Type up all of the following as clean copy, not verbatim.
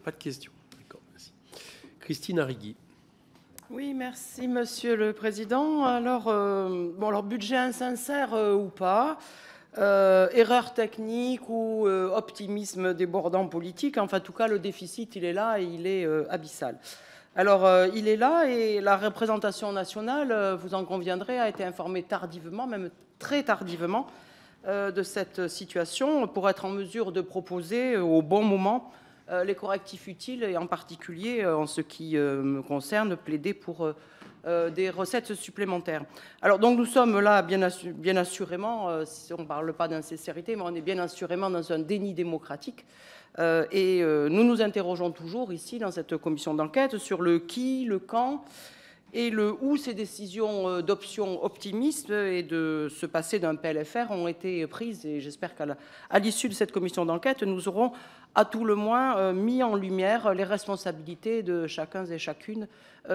Pas de questions. D'accord, merci. Christine Arrigui. Oui, merci Monsieur le Président. Alors, alors budget insincère ou pas, erreur technique ou optimisme débordant politique, enfin en tout cas le déficit il est là et il est abyssal. Alors il est là et la représentation nationale, vous en conviendrez, a été informée tardivement, même très tardivement, de cette situation pour être en mesure de proposer au bon moment les correctifs utiles et en particulier, en ce qui me concerne, plaider pour des recettes supplémentaires. Alors donc nous sommes là bien assurément, si on ne parle pas d'insincérité, mais on est bien assurément dans un déni démocratique. Et nous nous interrogeons toujours ici dans cette commission d'enquête sur le qui, le quand et le où ces décisions d'options optimistes et de se passer d'un PLFR ont été prises. Et j'espère qu'à l'issue de cette commission d'enquête, nous aurons à tout le moins mis en lumière les responsabilités de chacun et chacune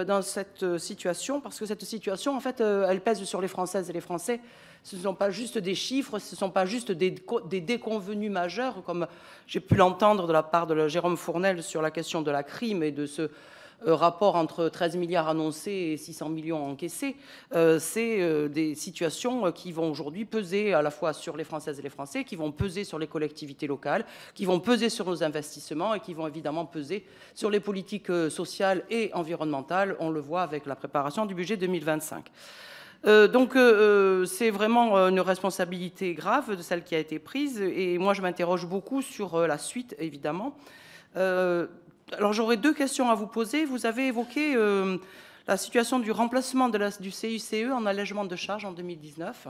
dans cette situation. Parce que cette situation, en fait, elle pèse sur les Françaises et les Français. Ce ne sont pas juste des chiffres, ce ne sont pas juste des déconvenus majeurs, comme j'ai pu l'entendre de la part de Jérôme Fournel sur la question de la crime et de ce rapport entre 13 milliards annoncés et 600 millions encaissés. C'est des situations qui vont aujourd'hui peser à la fois sur les Françaises et les Français, qui vont peser sur les collectivités locales, qui vont peser sur nos investissements et qui vont évidemment peser sur les politiques sociales et environnementales. On le voit avec la préparation du budget 2025. Donc c'est vraiment une responsabilité grave de celle qui a été prise et moi je m'interroge beaucoup sur la suite évidemment. Alors j'aurais deux questions à vous poser. Vous avez évoqué la situation du remplacement du CICE en allègement de charges en 2019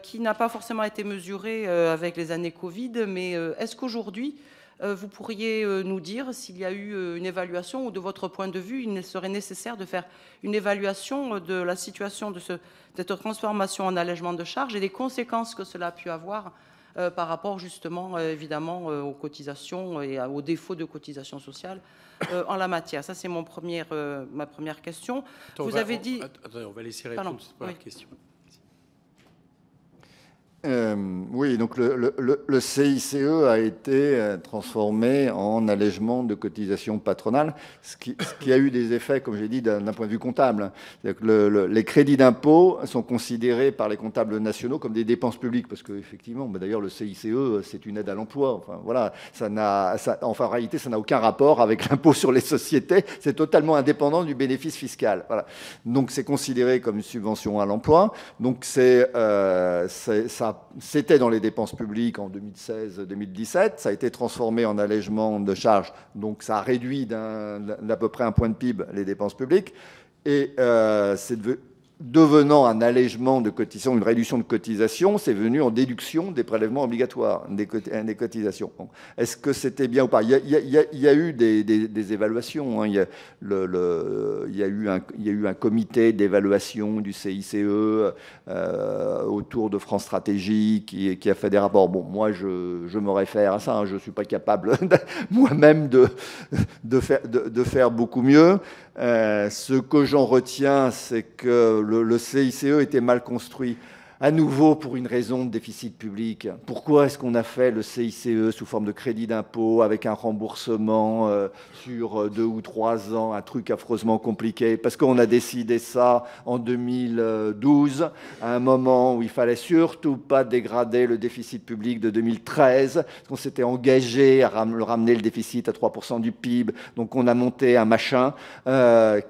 qui n'a pas forcément été mesuré avec les années Covid, mais est-ce qu'aujourd'hui vous pourriez nous dire s'il y a eu une évaluation ou de votre point de vue, il serait nécessaire de faire une évaluation de la situation de cette transformation en allègement de charges et des conséquences que cela a pu avoir par rapport justement évidemment aux cotisations et aux défauts de cotisations sociales en la matière. Ça c'est ma première question. Attends, vous avez dit... Attendez, on va laisser répondre cette première question. Oui, donc le CICE a été transformé en allègement de cotisations patronales, ce qui a eu des effets, comme j'ai dit, d'un point de vue comptable. C'est-à-dire que les crédits d'impôt sont considérés par les comptables nationaux comme des dépenses publiques, parce qu'effectivement, d'ailleurs, le CICE, c'est une aide à l'emploi. Enfin, voilà, en réalité, ça n'a aucun rapport avec l'impôt sur les sociétés. C'est totalement indépendant du bénéfice fiscal. Voilà. Donc, c'est considéré comme une subvention à l'emploi. Donc, c'était dans les dépenses publiques en 2016-2017. Ça a été transformé en allègement de charges. Donc, ça a réduit d'à peu près un point de PIB les dépenses publiques. Et c'est devenant un allègement de cotisation, une réduction de cotisation, c'est venu en déduction des prélèvements obligatoires, des cotisations. Bon. Est-ce que c'était bien ou pas ? Il y a eu des évaluations. Hein. Il y a eu un comité d'évaluation du CICE autour de France Stratégie qui a fait des rapports. Bon, moi, je me réfère à ça. Hein. Je ne suis pas capable moi-même de faire beaucoup mieux. Ce que j'en retiens, c'est que le CICE était mal construit. À nouveau, pour une raison de déficit public. Pourquoi est-ce qu'on a fait le CICE sous forme de crédit d'impôt avec un remboursement sur 2 ou 3 ans, un truc affreusement compliqué? Parce qu'on a décidé ça en 2012, à un moment où il fallait surtout pas dégrader le déficit public de 2013, parce qu'on s'était engagé à ramener le déficit à 3% du PIB. Donc on a monté un machin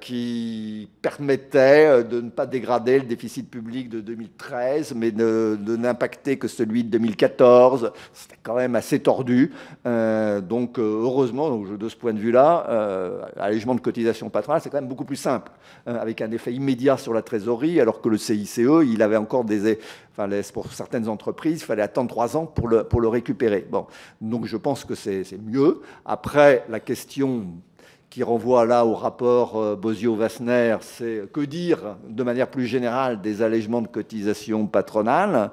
qui permettait de ne pas dégrader le déficit public de 2013, mais de n'impacter que celui de 2014. C'était quand même assez tordu. Donc, heureusement, de ce point de vue-là, allègement de cotisation patronale, c'est quand même beaucoup plus simple, avec un effet immédiat sur la trésorerie, alors que le CICE, il avait encore pour certaines entreprises, il fallait attendre 3 ans pour le récupérer. Bon. Donc, je pense que c'est mieux. Après, la question qui renvoie là au rapport Bozio-Wassner, c'est que dire de manière plus générale des allègements de cotisations patronales.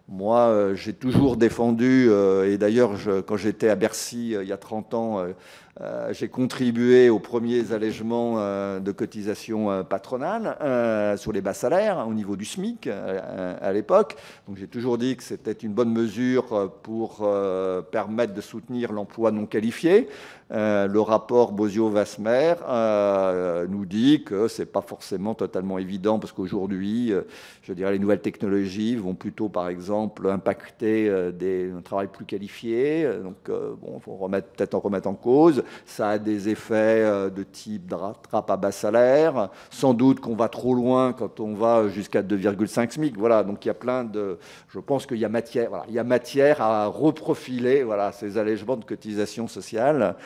Moi, j'ai toujours défendu, et d'ailleurs, quand j'étais à Bercy il y a 30 ans, j'ai contribué aux premiers allègements de cotisations patronales sur les bas salaires au niveau du SMIC à l'époque. Donc j'ai toujours dit que c'était une bonne mesure pour permettre de soutenir l'emploi non qualifié. Le rapport Bozio-Wasmer nous dit que ce n'est pas forcément totalement évident parce qu'aujourd'hui, je dirais, les nouvelles technologies vont plutôt, par exemple, impacter un travail plus qualifié. Donc, bon, il faut peut-être en remettre en cause. Ça a des effets de type trappe à bas salaire. Sans doute qu'on va trop loin quand on va jusqu'à 2,5 SMIC. Voilà, donc il y a plein de... Je pense qu'il y a matière, voilà, il y a matière à reprofiler voilà, ces allègements de cotisations sociales.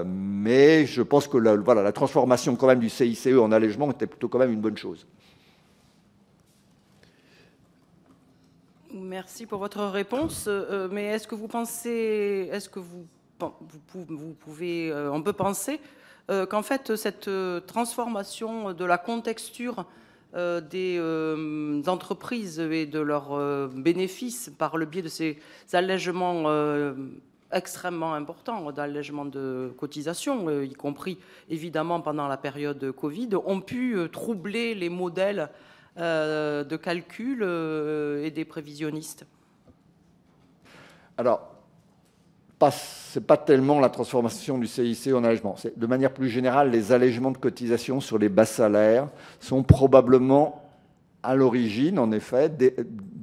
Mais je pense que voilà, la transformation quand même du CICE en allègement était plutôt quand même une bonne chose. Merci pour votre réponse. Mais est-ce que vous pensez, on peut penser qu'en fait cette transformation de la contexture des entreprises et de leurs bénéfices par le biais de ces allègements extrêmement importants d'allègement de cotisations, y compris évidemment pendant la période Covid, ont pu troubler les modèles de calcul et des prévisionnistes? Alors, ce n'est pas tellement la transformation du CICE en allègement. De manière plus générale, les allègements de cotisations sur les bas salaires sont probablement à l'origine, en effet,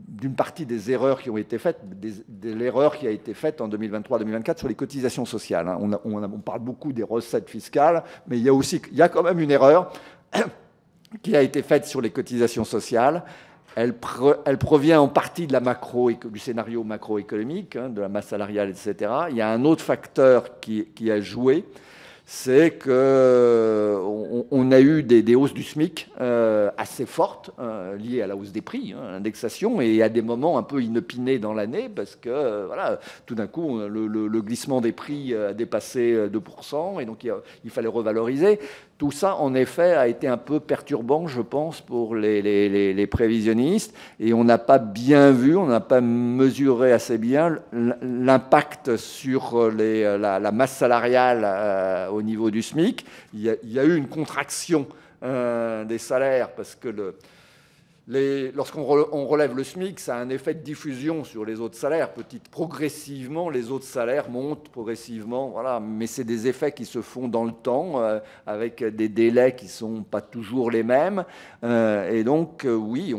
d'une partie des erreurs qui ont été faites, de l'erreur qui a été faite en 2023-2024 sur les cotisations sociales. On parle beaucoup des recettes fiscales, mais il y a quand même une erreur qui a été faite sur les cotisations sociales. Elle provient en partie du scénario macroéconomique, de la masse salariale, etc. Il y a un autre facteur qui a joué, c'est qu'on a eu des hausses du SMIC assez fortes, liées à la hausse des prix, l'indexation, et à des moments un peu inopinés dans l'année, parce que voilà, tout d'un coup, le glissement des prix a dépassé 2%, et donc il fallait revaloriser. Tout ça, en effet, a été un peu perturbant, je pense, pour les prévisionnistes, et on n'a pas bien vu, on n'a pas mesuré assez bien l'impact sur la masse salariale au niveau du SMIC. Il y a eu une contraction des salaires parce que lorsqu'on relève le SMIC, ça a un effet de diffusion sur les autres salaires. Progressivement, les autres salaires montent progressivement. Voilà. Mais c'est des effets qui se font dans le temps, avec des délais qui ne sont pas toujours les mêmes. Et donc, oui,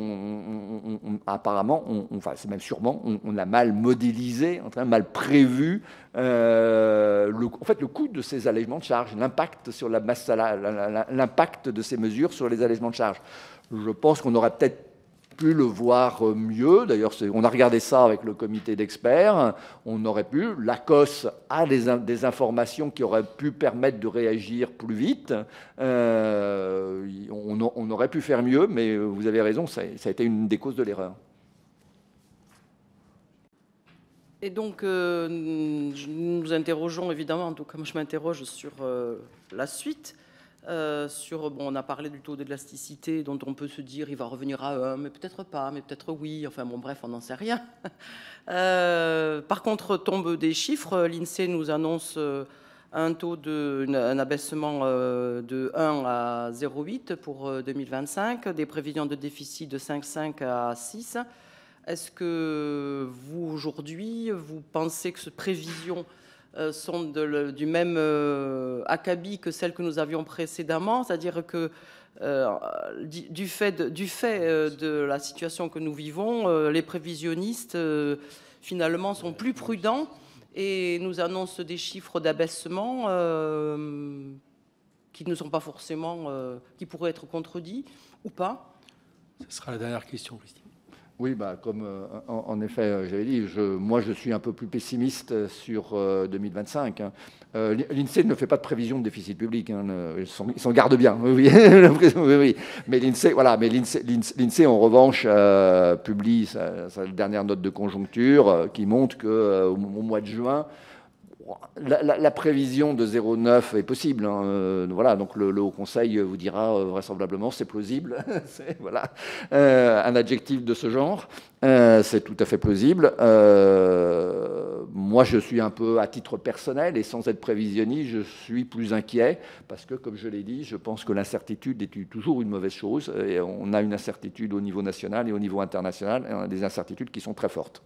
apparemment, enfin, c'est même sûrement, on a mal modélisé, mal prévu en fait, le coût de ces allègements de charges, l'impact sur la masse salariale, l'impact de ces mesures sur les allègements de charges. Je pense qu'on aurait peut-être pu le voir mieux. D'ailleurs, on a regardé ça avec le comité d'experts. On aurait pu. L'ACOS a des informations qui auraient pu permettre de réagir plus vite. On aurait pu faire mieux, mais vous avez raison, ça a été une des causes de l'erreur. Et donc, nous nous interrogeons évidemment, en tout cas moi je m'interroge sur la suite. On a parlé du taux d'élasticité dont on peut se dire il va revenir à 1, mais peut-être pas, mais peut-être oui, enfin bon bref, on n'en sait rien. Par contre, tombent des chiffres, l'INSEE nous annonce un abaissement de 1 à 0,8 pour 2025, des prévisions de déficit de 5,5 à 6. Est-ce que vous, aujourd'hui, vous pensez que ces prévisions sont du même acabit que celles que nous avions précédemment, c'est-à-dire que du fait de la situation que nous vivons, les prévisionnistes finalement sont plus prudents et nous annoncent des chiffres d'abaissement qui ne sont pas forcément, qui pourraient être contredits ou pas? Ce sera la dernière question, Christine. Oui, comme en effet, j'avais dit, moi je suis un peu plus pessimiste sur 2025. L'INSEE ne fait pas de prévision de déficit public, ils s'en gardent bien. Oui. Mais l'INSEE, en revanche, publie sa dernière note de conjoncture qui montre qu'au mois de juin, La prévision de 0,9 est possible. Hein. Voilà, donc le Haut Conseil vous dira vraisemblablement c'est plausible. C'est voilà, un adjectif de ce genre. C'est tout à fait plausible. Moi, je suis un peu, à titre personnel et sans être prévisionniste, je suis plus inquiet parce que, comme je l'ai dit, je pense que l'incertitude est toujours une mauvaise chose. Et on a une incertitude au niveau national et au niveau international, et on a des incertitudes qui sont très fortes.